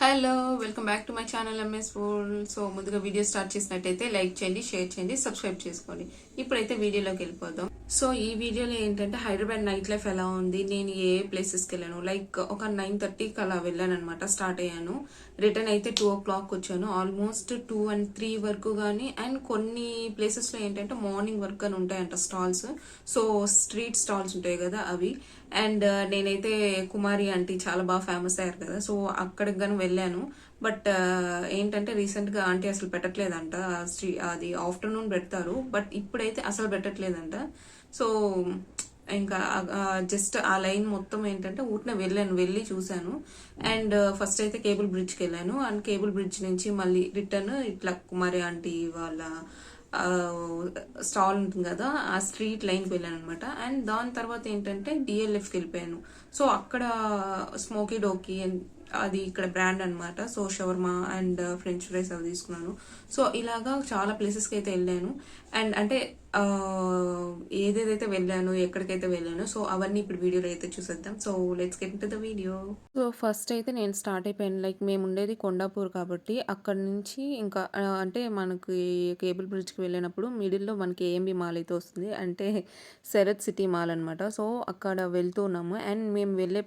Hello welcome back to my channel MS food. So ముందుగా video start చేసినట్టయితే like చేయండి, share చేయండి, subscribe చేసుకోండి. ఇప్పుడైతే వీడియోలోకి వెళ్ళిపోదాం. సో ఈ వీడియోలో ఏంటంటే హైదరాబాద్ నైట్ లైఫ్ ఎలా ఉంది, నేను ఏ ప్లేసెస్కి వెళ్ళాను, లైక్ ఒక 9:30కి అలా వెళ్ళాను అనమాట. స్టార్ట్ అయ్యాను, రిటర్న్ అయితే 2 o'clock వచ్చాను. ఆల్మోస్ట్ 2 and 3 వరకు కానీ. అండ్ కొన్ని ప్లేసెస్లో ఏంటంటే మార్నింగ్ వరకు కానీ ఉంటాయంట స్టాల్స్. సో స్ట్రీట్ స్టాల్స్ ఉంటాయి కదా అవి. అండ్ నేనైతే కుమారి ఆంటీ చాలా బాగా ఫేమస్ అయ్యారు కదా, సో అక్కడికి కానీ వెళ్ళాను. బట్ ఏంటంటే రీసెంట్ గా ఆంటీ అసలు పెట్టట్లేదంట. అది ఆఫ్టర్నూన్ పెడతారు, బట్ ఇప్పుడైతే అసలు పెట్టట్లేదంట. సో ఇంకా జస్ట్ ఆ లైన్ మొత్తం ఏంటంటే ఊటిన వెళ్ళి చూశాను. అండ్ ఫస్ట్ అయితే కేబుల్ బ్రిడ్జ్కి వెళ్ళాను. అండ్ కేబుల్ బ్రిడ్జ్ నుంచి మళ్ళీ రిటర్న్ ఇట్లా కుమారి ఆంటీ వాళ్ళ స్టాల్ ఉంటుంది కదా, ఆ స్ట్రీట్ లైన్కి వెళ్ళాను అనమాట. అండ్ దాని తర్వాత ఏంటంటే డిఎల్ఎఫ్కి వెళ్ళిపోయాను. సో అక్కడ స్మోకీ డోకీ అది ఇక్కడ బ్రాండ్ అనమాట. So shawarma and French fries అవి తీసుకున్నాను. సో ఇలాగా చాలా ప్లేసెస్కి అయితే వెళ్ళాను. అండ్ అంటే ఏదేదైతే వెళ్ళాను, ఎక్కడికైతే వెళ్ళాను, సో అవన్నీ ఇప్పుడు వీడియోలో అయితే చూసేద్దాం. So let's get into the video. So first అయితే నేను స్టార్ట్ అయిపోయాను. లైక్ మేము ఉండేది కొండాపూర్ కాబట్టి అక్కడ నుంచి ఇంకా అంటే మనకి కేబుల్ బ్రిడ్జ్కి వెళ్ళినప్పుడు మిడిల్లో మనకి ఏఎంబి మాల్ అయితే వస్తుంది, అంటే శరత్ సిటీ మాల్ అనమాట. సో అక్కడ వెళ్తూ ఉన్నాము. అండ్ మేము వెళ్ళే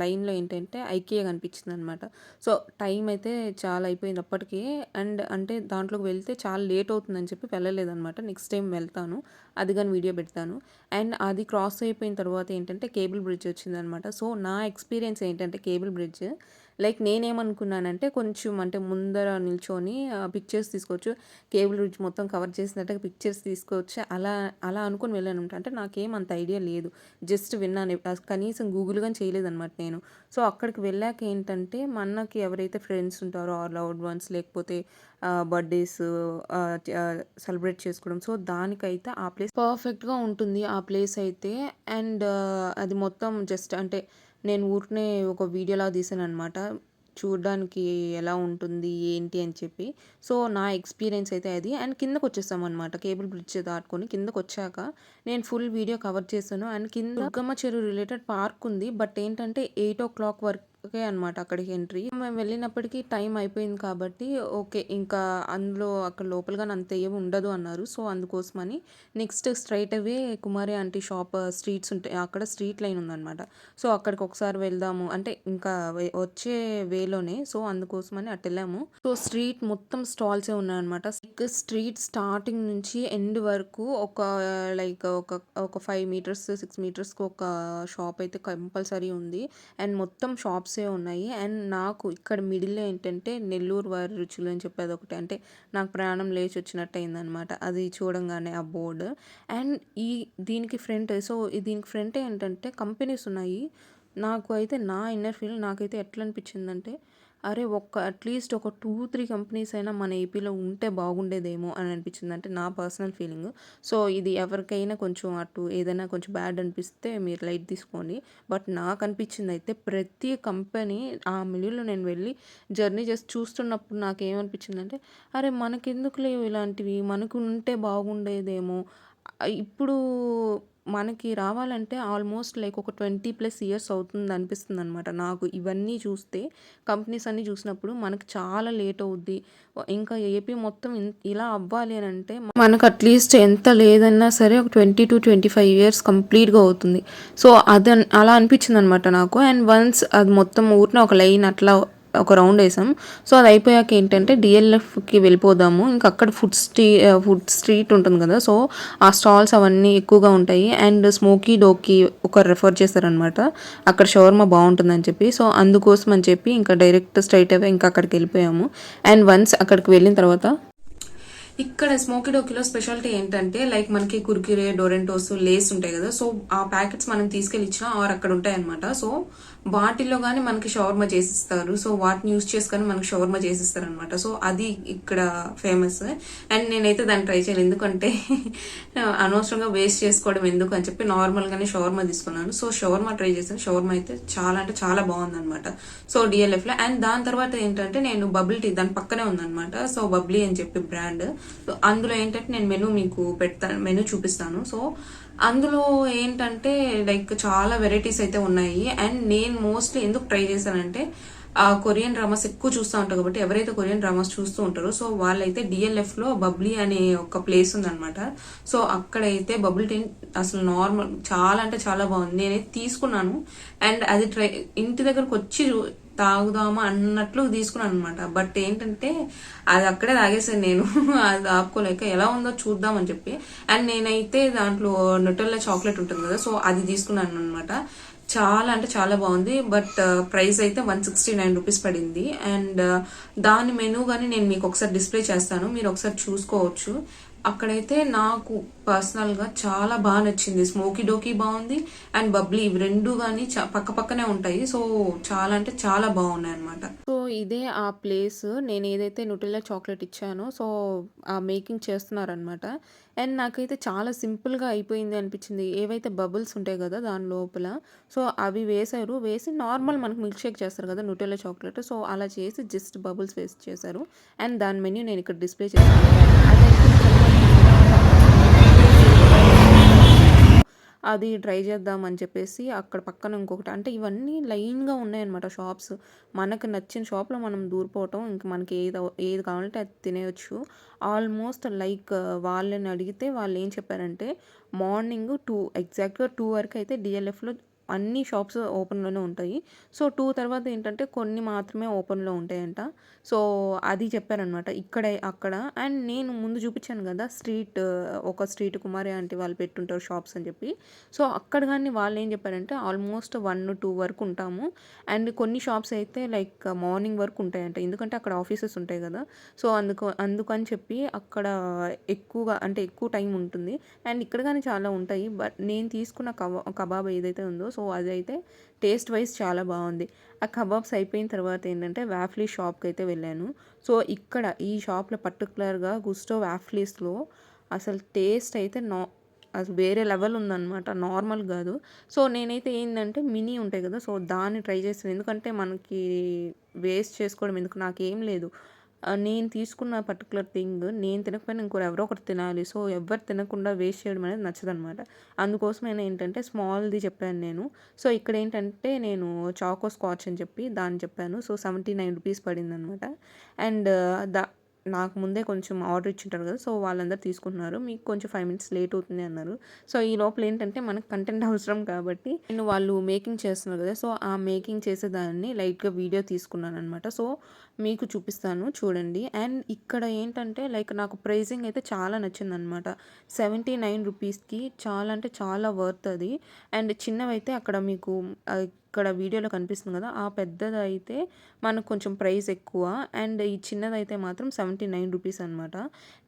లైన్లో ఏంటంటే ఐకియా కనిపించింది అనమాట. సో టైం అయితే చాలా అయిపోయింది అప్పటికి. అండ్ అంటే దాంట్లోకి వెళ్తే చాలా లేట్ అవుతుందని చెప్పి వెళ్ళలేదన్నమాట. నెక్స్ట్ టైం వెళ్తాను, అది కానీ వీడియో పెడతాను. అండ్ అది క్రాస్ అయిపోయిన తర్వాత ఏంటంటే కేబుల్ బ్రిడ్జ్ వచ్చిందనమాట. సో నా ఎక్స్పీరియన్స్ ఏంటంటే కేబుల్ బ్రిడ్జ్ లైక్ నేనేమనుకున్నానంటే కొంచెం అంటే ముందర నిల్చొని పిక్చర్స్ తీసుకోవచ్చు, కేబుల్ బ్రిడ్జ్ మొత్తం కవర్ చేసినట్టుగా పిక్చర్స్ తీసుకోవచ్చు, అలా అలా అనుకుని వెళ్ళాను. అంటే నాకేం అంత ఐడియా లేదు, జస్ట్ విన్నాను, కనీసం గూగుల్ కానీ చేయలేదన్నమాట నేను. సో అక్కడికి వెళ్ళాక ఏంటంటే మనకి ఎవరైతే ఫ్రెండ్స్ ఉంటారో ఆర్ లవ్డ్ వన్స్, లేకపోతే బర్త్డేస్ సెలబ్రేట్ చేసుకోవడం, సో దానికైతే ఆ ప్లేస్ పర్ఫెక్ట్గా ఉంటుంది ఆ ప్లేస్ అయితే. అండ్ అది మొత్తం జస్ట్ అంటే నేను ఊరికనే ఒక వీడియోలా తీసాను అనమాట, చూడడానికి ఎలా ఉంటుంది ఏంటి అని చెప్పి. సో నా ఎక్స్పీరియన్స్ అయితే అది. అండ్ కిందకు వచ్చేసాం అనమాట, కేబుల్ బ్రిడ్జ్ దాటుకొని కిందకు వచ్చాక నేను ఫుల్ వీడియో కవర్ చేశాను. అండ్ కింద దుర్గమ్మ చెరువు రిలేటెడ్ పార్క్ ఉంది, బట్ ఏంటంటే 8 o'clock వరకు అనమాట అక్కడికి ఎంట్రీ. మేము వెళ్ళినప్పటికీ టైం అయిపోయింది కాబట్టి ఓకే, ఇంకా అందులో అక్కడ లోపలగా అంత ఏమి ఉండదు అన్నారు. సో అందుకోసమని నెక్స్ట్ స్ట్రైట్ అవే కుమారి ఆంటీ షాప్ స్ట్రీట్స్ ఉంటాయి, అక్కడ స్ట్రీట్ లైన్ ఉందన్నమాట. సో అక్కడికి ఒకసారి వెళ్దాము అంటే ఇంకా వచ్చే వేలోనే, సో అందుకోసమని అటు వెళ్ళాము. సో స్ట్రీట్ మొత్తం స్టాల్సే ఉన్నాయన్నమాట. స్ట్రీట్ స్టార్టింగ్ నుంచి ఎండ్ వరకు ఒక లైక్ ఒక 5 meters 6 meters ఒక షాప్ అయితే కంపల్సరీ ఉంది. అండ్ మొత్తం షాప్సే ఉన్నాయి. అండ్ నాకు ఇక్కడ మిడిల్లో ఏంటంటే నెల్లూరు వారి రుచులు అని చెప్పి అదొకటి, అంటే నాకు ప్రాణం లేచి వచ్చినట్టు అయిందనమాట అది చూడంగానే ఆ బోర్డు. అండ్ దీనికి ఫ్రంట్, సో దీనికి ఫ్రంట్ ఏంటంటే కంపెనీస్ ఉన్నాయి. నాకు అయితే నా ఇన్నర్ ఫీల్ నాకైతే ఎట్లా అనిపించిందంటే, అరే అట్లీస్ట్ ఒక 2-3 కంపెనీస్ అయినా మన ఏపీలో ఉంటే బాగుండేదేమో అని అనిపించింది, అంటే నా పర్సనల్ ఫీలింగ్. సో ఇది ఎవరికైనా కొంచెం అటు ఏదైనా కొంచెం బ్యాడ్ అనిపిస్తే మీరు లైట్ తీసుకోండి. బట్ నాకు అనిపించింది అయితే ప్రతి కంపెనీ ఆ మిడిల్లో నేను వెళ్ళి జర్నీ చేసి చూస్తున్నప్పుడు నాకు ఏమనిపించిందంటే, అరే మనకెందుకు లేవు ఇలాంటివి, మనకు ఉంటే బాగుండేదేమో. ఇప్పుడు మనకి రావాలంటే ఆల్మోస్ట్ లైక్ ఒక 20+ years అవుతుంది అనిపిస్తుంది అనమాట నాకు. ఇవన్నీ చూస్తే కంపెనీస్ అన్నీ చూసినప్పుడు మనకి చాలా లేట్ అవుద్ది. ఇంకా ఏపీ మొత్తం ఇలా అవ్వాలి అని అంటే మనకు అట్లీస్ట్ ఎంత లేదన్నా సరే ఒక 20 to 25 years కంప్లీట్గా అవుతుంది. సో అది అలా అనిపించింది అనమాట నాకు. అండ్ వన్స్ అది మొత్తం ఊరిన ఒక లైన్ అట్లా ఒక రౌండ్ వేసాం. సో అది అయిపోయాక ఏంటంటే డిఎల్ఎఫ్కి వెళ్ళిపోదాము. ఇంకా అక్కడ ఫుడ్ స్ట్రీట్ ఉంటుంది కదా, సో ఆ స్టాల్స్ అవన్నీ ఎక్కువగా ఉంటాయి. అండ్ స్మోకీ డోకి ఒక రెఫర్ చేశారనమాట, అక్కడ షవర్మా బాగుంటుందని చెప్పి. సో అందుకోసం అని చెప్పి ఇంకా డైరెక్ట్ స్ట్రైట్ అవే ఇంకా అక్కడికి వెళ్ళిపోయాము. అండ్ వన్స్ అక్కడికి వెళ్ళిన తర్వాత ఇక్కడ స్మోకీ డోకీలో స్పెషాలిటీ ఏంటంటే లైక్ మనకి కుర్కురే, డోరెంటోస్, లేస్ ఉంటాయి కదా, సో ఆ ప్యాకెట్స్ మనం తీసుకెళ్ళి ఇచ్చినా ఆర్ అక్కడ ఉంటాయి అనమాట. సో వాటిల్లో కానీ మనకి షవర్మా చేసిస్తారు. సో వాటిని యూజ్ చేసుకొని మనకి షవర్మా చేసిస్తారు అనమాట. సో అది ఇక్కడ ఫేమస్. అండ్ నేనైతే దాన్ని ట్రై చేయలేదు, ఎందుకంటే అనవసరంగా వేస్ట్ చేసుకోవడం ఎందుకు అని చెప్పి నార్మల్ గానే షవర్మా తీసుకున్నాను. సో షవర్మా ట్రై చేశాను. షవర్మా అయితే చాలా అంటే చాలా బాగుంది అనమాట. సో డిఎల్ఎఫ్ లో. అండ్ దాని తర్వాత ఏంటంటే నేను బబుల్ టీ దాని పక్కనే ఉందనమాట. సో బబ్లీ అని చెప్పి బ్రాండ్. సో అందులో ఏంటంటే నేను మెనూ చూపిస్తాను. సో అందులో ఏంటంటే లైక్ చాలా వెరైటీస్ అయితే ఉన్నాయి. అండ్ నేను మోస్ట్లీ ఎందుకు ట్రై చేశానంటే కొరియన్ డ్రామాస్ ఎక్కువ చూస్తూ ఉంటారు కాబట్టి ఎవరైతే కొరియన్ డ్రామాస్ చూస్తూ ఉంటారో సో వాళ్ళైతే డిఎల్ఎఫ్ లో బబ్లీ అనే ఒక ప్లేస్ ఉందన్నమాట. సో అక్కడైతే బబుల్ టీ అసలు నార్మల్ చాలా అంటే చాలా బాగుంది. నేనైతే తీసుకున్నాను అండ్ అది ఇంటి దగ్గరకు వచ్చి తాగుదామా అన్నట్లు తీసుకున్నాను అనమాట. బట్ ఏంటంటే అది అక్కడే తాగేసాను నేను. అది ఆపుకోలేక ఎలా ఉందో చూద్దామని చెప్పి. అండ్ నేనైతే దాంట్లో న్యూటెల్లా చాక్లెట్ ఉంటుంది కదా సో అది తీసుకున్నాను అనమాట. చాలా అంటే చాలా బాగుంది. బట్ ప్రైస్ అయితే 169 రూపీస్ పడింది. అండ్ దాని మెనూ కానీ నేను మీకు ఒకసారి డిస్ప్లే చేస్తాను, మీరు ఒకసారి చూసుకోవచ్చు. అక్కడైతే నాకు పర్సనల్ గా చాలా బాగా నచ్చింది. స్మోకీ డోకీ బాగుంది అండ్ బబ్లీ ఇవి రెండు కానీ పక్క పక్కనే ఉంటాయి. సో చాలా అంటే చాలా బాగున్నాయి అనమాట. సో ఇదే ఆ ప్లేస్ నేను ఏదైతే న్యూటెల్లా చాక్లెట్ ఇచ్చానో సో ఆ మేకింగ్ చేస్తున్నారనమాట. అండ్ నాకైతే చాలా సింపుల్గా అయిపోయింది అనిపించింది. ఏవైతే బబుల్స్ ఉంటాయి కదా దాని లోపల సో అవి వేశారు, వేసి నార్మల్ మనకు మిల్క్ షేక్ చేస్తారు కదా న్యూటెల్లా చాక్లెట్ సో అలా చేసి జస్ట్ బబుల్స్ వేసి చేశారు. అండ్ దాని మెన్యూ నేను ఇక్కడ డిస్ప్లే చేశాను. అది ట్రై చేద్దామని చెప్పేసి అక్కడ పక్కన ఇంకొకటి అంటే ఇవన్నీ లైన్గా ఉన్నాయన్నమాట షాప్స్. మనకు నచ్చిన షాప్లో మనం దూరిపోవటం, ఇంకా మనకి ఏది కావాలంటే అది తినేయచ్చు. ఆల్మోస్ట్ లైక్ వాళ్ళని అడిగితే వాళ్ళు ఏం చెప్పారంటే మార్నింగ్ 2 ఎగ్జాక్ట్గా 2 వరకు అయితే డిఎల్ఎఫ్లో అన్ని షాప్స్ ఓపెన్లోనే ఉంటాయి. సో 2 తర్వాత ఏంటంటే కొన్ని మాత్రమే ఓపెన్లో ఉంటాయంట. సో అది చెప్పారనమాట ఇక్కడే అక్కడ. అండ్ నేను ముందు చూపించాను కదా ఒక స్ట్రీట్ కుమారి ఆంటీ వాళ్ళు పెట్టుంటారు షాప్స్ అని చెప్పి. సో అక్కడ కానీ వాళ్ళు ఏం చెప్పారంటే ఆల్మోస్ట్ 1-2 వరకు ఉంటాము. అండ్ కొన్ని షాప్స్ అయితే లైక్ మార్నింగ్ వరకు ఉంటాయంట, ఎందుకంటే అక్కడ ఆఫీసెస్ ఉంటాయి కదా. సో అందుకని చెప్పి అక్కడ ఎక్కువగా అంటే ఎక్కువ టైం ఉంటుంది. అండ్ ఇక్కడ కానీ చాలా ఉంటాయి. బట్ నేను తీసుకున్న కబాబ్ ఏదైతే ఉందో సో అదైతే టేస్ట్ వైజ్ చాలా బాగుంది. ఆ కబాబ్స్ అయిపోయిన తర్వాత ఏంటంటే వ్యాఫ్లీ షాప్కి అయితే వెళ్ళాను. సో ఇక్కడ ఈ షాప్లో పర్టికులర్గా గుస్టో వ్యాఫ్లీస్లో అసలు టేస్ట్ అయితే అసలు వేరే లెవెల్ ఉందన్నమాట, నార్మల్ కాదు. సో నేనైతే ఏంటంటే మినీ ఉంటాయి కదా సో దాన్ని ట్రై చేస్తాను, ఎందుకంటే మనకి వేస్ట్ చేసుకోవడం ఎందుకు, నాకేం లేదు. నేను తీసుకున్న పర్టికులర్ థింగ్ నేను తినకపోయినా ఇంకోరు ఎవరో ఒకటి తినాలి. సో ఎవరు తినకుండా వేస్ట్ చేయడం అనేది నచ్చదనమాట. అందుకోసమైనా ఏంటంటే స్మాల్ది చెప్పాను నేను. సో ఇక్కడ ఏంటంటే నేను చాకో స్కాచ్ అని చెప్పి దాన్ని చెప్పాను. సో 79 రూపీస్ పడింది అనమాట. అండ్ నాకు ముందే కొంచెం ఆర్డర్ ఇచ్చింటారు కదా సో వాళ్ళందరూ తీసుకుంటున్నారు, మీకు కొంచెం 5 మినిట్స్ లేట్ అవుతుంది అన్నారు. సో ఈ లోపల ఏంటంటే మనకు కంటెంట్ అవసరం కాబట్టి నేను వాళ్ళు మేకింగ్ చేస్తున్నారు కదా సో ఆ మేకింగ్ చేసేదాన్ని లైట్గా వీడియో తీసుకున్నాను అనమాట. సో మీకు చూపిస్తాను చూడండి. అండ్ ఇక్కడ ఏంటంటే లైక్ నాకు ప్రైజింగ్ అయితే చాలా నచ్చింది అనమాట. 79 రూపీస్కి చాలా అంటే చాలా వర్త్ అది. అండ్ చిన్నవైతే అక్కడ మీకు ఇక్కడ వీడియోలో కనిపిస్తుంది కదా ఆ పెద్దది అయితే మనకు కొంచెం ప్రైస్ ఎక్కువ. అండ్ ఈ చిన్నదైతే మాత్రం 79 రూపీస్ అనమాట.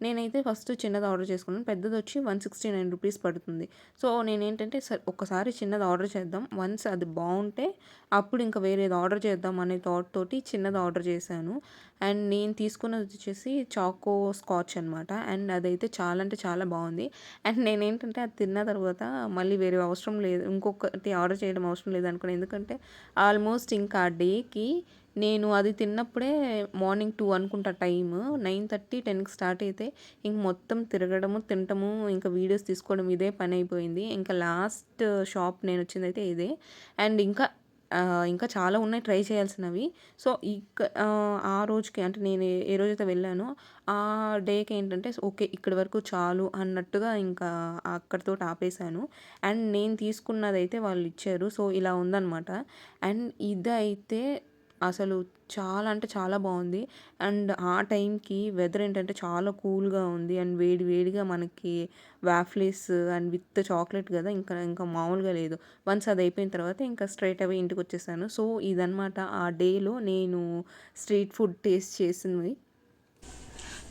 నేనైతే ఫస్ట్ చిన్నది ఆర్డర్ చేసుకున్నాను, పెద్దది వచ్చి 169 రూపీస్ పడుతుంది. సో నేనేంటంటే ఒక్కసారి చిన్నది ఆర్డర్ చేద్దాం, వన్స్ అది బాగుంటే అప్పుడు ఇంకా వేరేది ఆర్డర్ చేద్దాం అనే థాట్ తోటి చిన్నది ఆర్డర్ చేశాను. అండ్ నేను తీసుకున్నది వచ్చేసి చాకో స్కాచ్ అనమాట. అండ్ అదైతే చాలా అంటే చాలా బాగుంది. అండ్ నేనేంటంటే అది తిన్న తర్వాత మళ్ళీ వేరే అవసరం లేదు, ఇంకొకటి ఆర్డర్ చేయడం అవసరం లేదు అనుకున్నాను. ఎందుకంటే ఆల్మోస్ట్ ఇంకా ఆ డేకి నేను అది తిన్నప్పుడే మార్నింగ్ 2 అనుకుంటా టైము, 9:30 10కి స్టార్ట్ అయితే ఇంక మొత్తం తిరగడము తినటము ఇంకా వీడియోస్ తీసుకోవడం ఇదే పని అయిపోయింది. ఇంకా లాస్ట్ షాప్ నేను వచ్చింది అయితే ఇదే. అండ్ ఇంకా చాలా ఉన్నాయి ట్రై చేయాల్సినవి. సో ఆ రోజుకి అంటే నేను ఏ రోజైతే వెళ్ళానో ఆ డేకి ఏంటంటే ఓకే ఇక్కడి వరకు చాలు అన్నట్టుగా ఇంకా అక్కడితో ఆపేశాను. అండ్ నేను తీసుకున్నదైతే వాళ్ళు ఇచ్చారు. సో ఇలా ఉందన్నమాట. అండ్ ఇదైతే అసలు చాలా అంటే చాలా బాగుంది. అండ్ ఆ టైంకి వెదర్ ఏంటంటే చాలా కూల్గా ఉంది. అండ్ వేడి వేడిగా మనకి వాఫ్లీస్ అండ్ విత్ చాక్లెట్ కదా ఇంకా మామూలుగా లేదు. వన్స్ అది అయిపోయిన తర్వాత ఇంకా స్ట్రైట్ అవే ఇంటికి వచ్చేసాను. సో ఇదనమాట ఆ డేలో నేను స్ట్రీట్ ఫుడ్ టేస్ట్ చేసింది.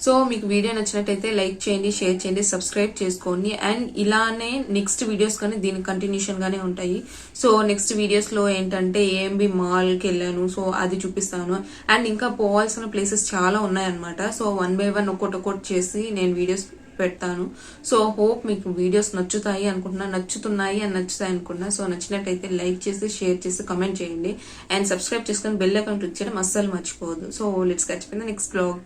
సో మీకు వీడియో నచ్చినట్టయితే లైక్ చేయండి, షేర్ చేయండి, సబ్స్క్రైబ్ చేసుకోండి. అండ్ ఇలానే నెక్స్ట్ వీడియోస్ కానీ దీనికి కంటిన్యూషన్ గానే ఉంటాయి. సో నెక్స్ట్ వీడియోస్ లో ఏంటంటే ఏఎంబి మాల్కి వెళ్ళాను సో అది చూపిస్తాను. అండ్ ఇంకా పోవాల్సిన ప్లేసెస్ చాలా ఉన్నాయన్నమాట. సో 1 by 1 ఒక్కొక్కటి చేసి నేను వీడియోస్ పెడతాను. సో హోప్ మీకు వీడియోస్ నచ్చుతున్నాయి అనుకుంటున్నా. సో నచ్చినట్టయితే లైక్ చేసి షేర్ చేసి కమెంట్ చేయండి. అండ్ సబ్స్క్రైబ్ చేసుకొని బెల్ ఐకాన్ క్లిక్ చేయడం అస్సలు మర్చిపోవద్దు. So let's catch up in the next blog.